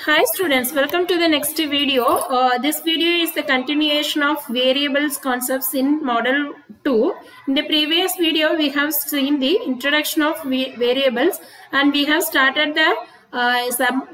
Hi students, welcome to the next video. This video is the continuation of variables concepts in model 2. In the previous video we have seen the introduction of variables and we have started the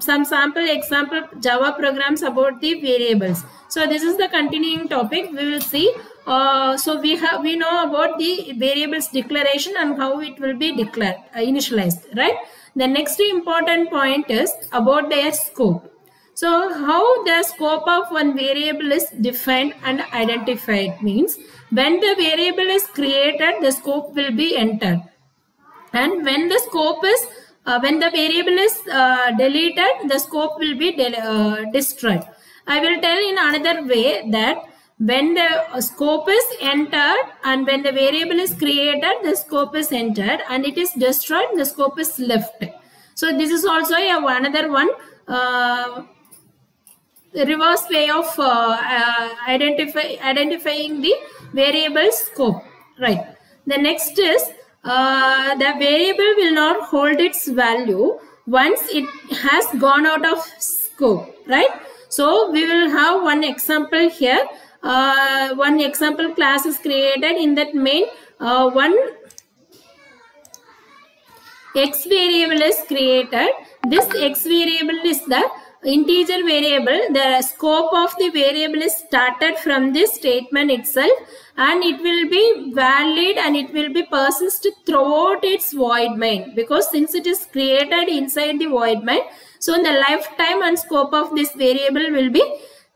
some sample example Java programs about the variables. So this is the continuing topic. We will see. So we know about the variables declaration and how it will be declared initialized, right? The next important point is about their scope. So how the scope of one variable is defined and identified means when the variable is created, the scope will be entered, and when the scope is when the variable is deleted, the scope will be destroyed. I will tell in another way that when the scope is entered and when the variable is created, the scope is entered, and it is destroyed, the scope is left. So this is also another one reverse way of identifying the variable scope, right? The next is the variable will not hold its value once it has gone out of scope, right? So we will have one example here. One example class is created. In that main one x variable is created. This x variable is the integer variable. The scope of the variable is started from this statement itself, and it will be valid and it will be persist throughout its void main, because since it is created inside the void main, so the lifetime and scope of this variable will be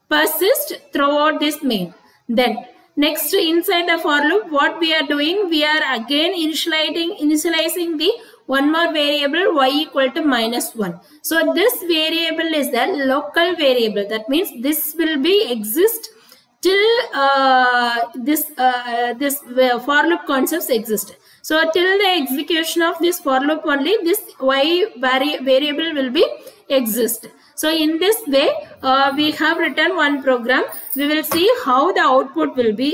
persist throughout this main. Then next, inside the for loop, what we are doing, we are again initializing the one more variable y equal to -1. So this variable is the local variable. That means this will be exist till this for loop concepts exist. So till the execution of this for loop only, this y variable will be exist. So in this way, we have written one program. We will see how the output will be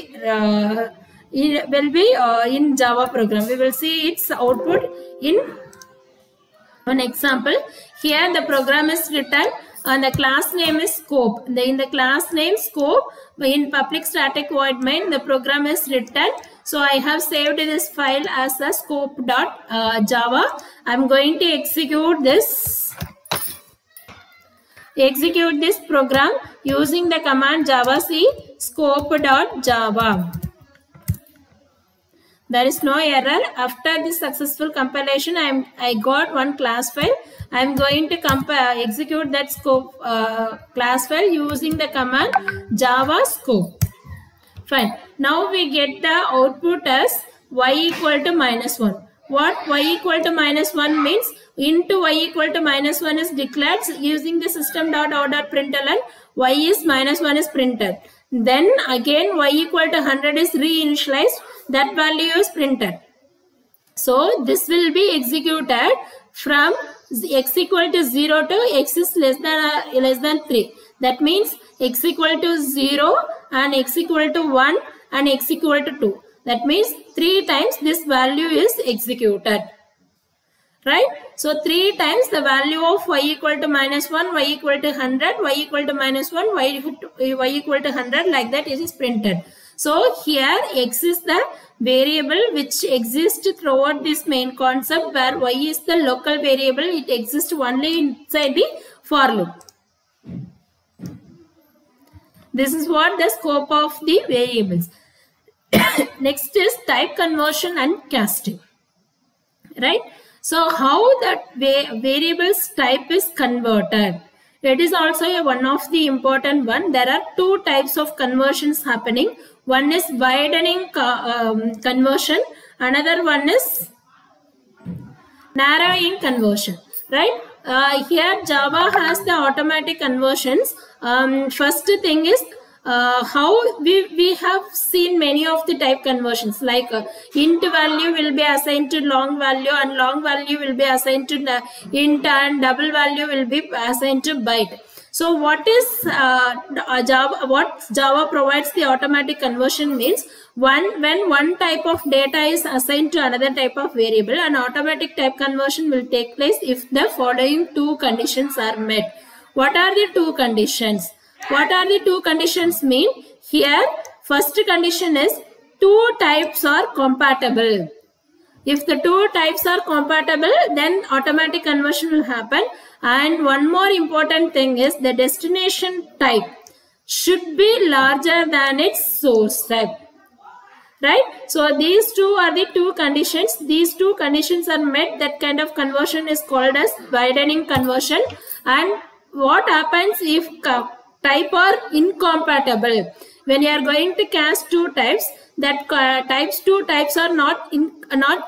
in Java program. We will see its output in one example. Here the program is written and the class name is scope. In the class name scope, in public static void main, the program is written. So I have saved this file as a scope.java. I am going to execute this program using the command javac scope.java. There is no error. After this successful compilation, I got one class file. I am going to execute that scope class file using the command java scope. Fine. Now we get the output as y equal to -1. What y equal to -1 means? Into y equal to -1 is declared using the system.out.println. Y is -1 is printed. Then again y equal to 100 is reinitialized. That value is printed. So this will be executed from x equal to 0 to x is less than 3. That means x equal to 0 and x equal to 1 and x equal to 2. That means 3 times this value is executed. Right? So 3 times the value of y equal to -1, y equal to 100, y equal to -1, y equal to 100, like that it is printed. So here x is the variable which exists throughout this main concept, where y is the local variable. It exists only inside the for loop. This is what the scope of the variables. Next is type conversion and casting. Right? So how that variables type is converted? It is also one of the important one. There are two types of conversions happening. One is widening conversion. Another one is narrowing conversion. Right? Here Java has the automatic conversions. First thing is how we have seen many of the type conversions, like int value will be assigned to long value and long value will be assigned to int, and double value will be assigned to byte. So what is Java provides the automatic conversion means when one type of data is assigned to another type of variable, an automatic type conversion will take place if the following two conditions are met. What are the two conditions? What are the two conditions mean? Here, first condition is two types are compatible. If the two types are compatible, then automatic conversion will happen. And one more important thing is the destination type should be larger than its source type. Right? So these two are the two conditions. These two conditions are met. That kind of conversion is called as widening conversion. And what happens if type are incompatible? When you are going to cast two types, that two types are not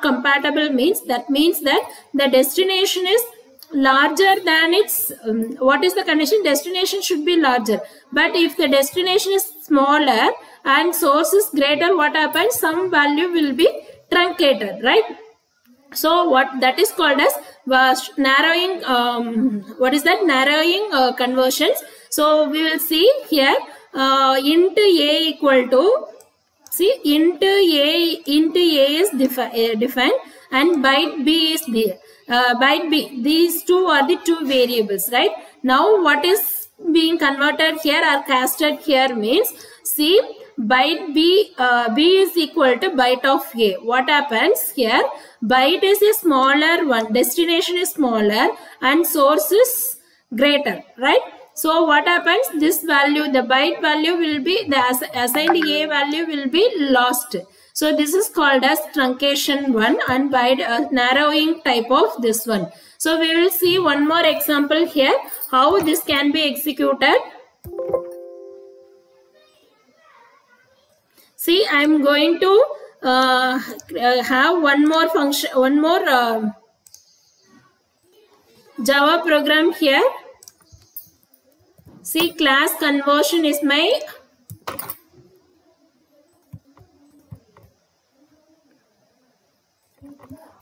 compatible means that the destination is larger than its what is the condition? Destination should be larger. But if the destination is smaller and source is greater, what happens? Some value will be truncated, right? So what that is called as narrowing. What is that? Narrowing conversions. So we will see here int a equal to, see, int a is defined and byte b is there. Byte b, these two are the two variables, right? Now what is being converted here or casted here means, see, byte b, b is equal to byte of a. What happens here? Byte is a smaller one, destination is smaller and source is greater, right? So what happens? This value, the byte value will be, the assigned a value will be lost. So this is called as truncation one and byte narrowing type of this one. So we will see one more example here, how this can be executed. See, I am going to have one more function, one more Java program here. See, class conversion is my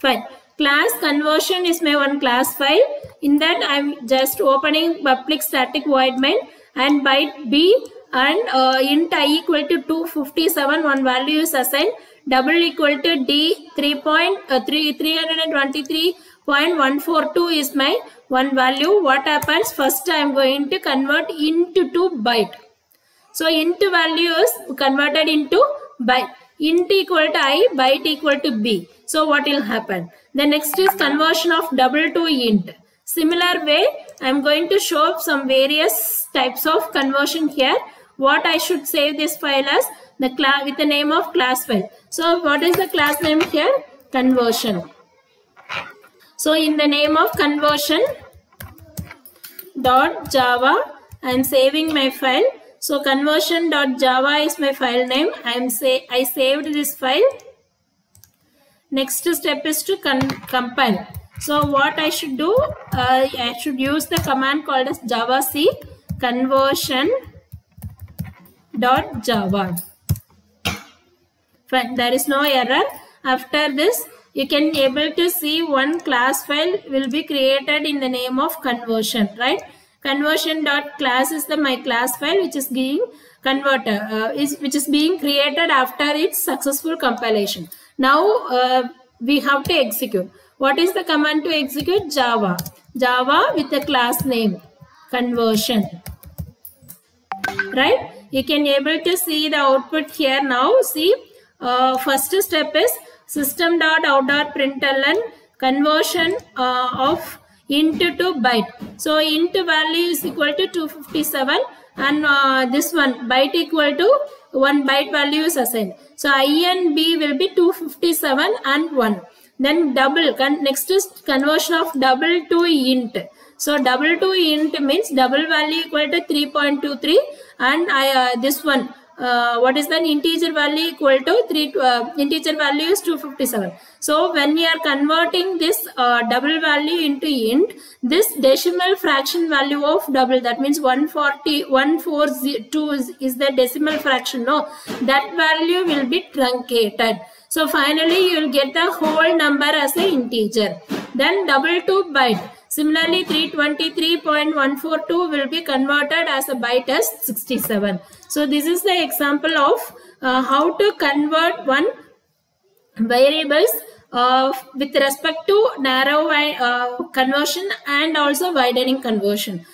file. Class conversion is my one class file. In that, I am just opening public static void main and byte b and int I equal to 257, one value is assigned, double equal to d 323.142 is my one value. What happens? First I am going to convert int to byte. So int value is converted into byte. Int equal to I, byte equal to b. So what will happen? The next is conversion of double to int. Similar way, I am going to show some various types of conversion here. What I should save this file as the class with the name of class file. So what is the class name here? Conversion. So in the name of conversion .java, I am saving my file. So conversion.java is my file name. I saved this file. Next step is to compile. So what I should do? I should use the command called as javac conversion.java. Fine. There is no error. After this, you can able to see one class file will be created in the name of conversion, right? Conversion.class is my class file which is being converted, which is being created after its successful compilation. Now we have to execute. What is the command to execute? Java. Java with the class name conversion. Right? You can able to see the output here now. See, first step is system.out.println conversion of int to byte. So int value is equal to 257 and this one byte equal to 1 byte value is assigned. So I and b will be 257 and 1. Then double, next is conversion of double to int. So double to int means double value equal to 3.23 and this one what is the integer value equal to integer value is 257. So when we are converting this double value into int, this decimal fraction value of double, that means 142 is the decimal fraction. No, that value will be truncated. So finally you will get the whole number as an integer. Then double to byte. Similarly, 323.142 will be converted as a byte as 67. So this is the example of how to convert one variables with respect to narrow conversion and also widening conversion.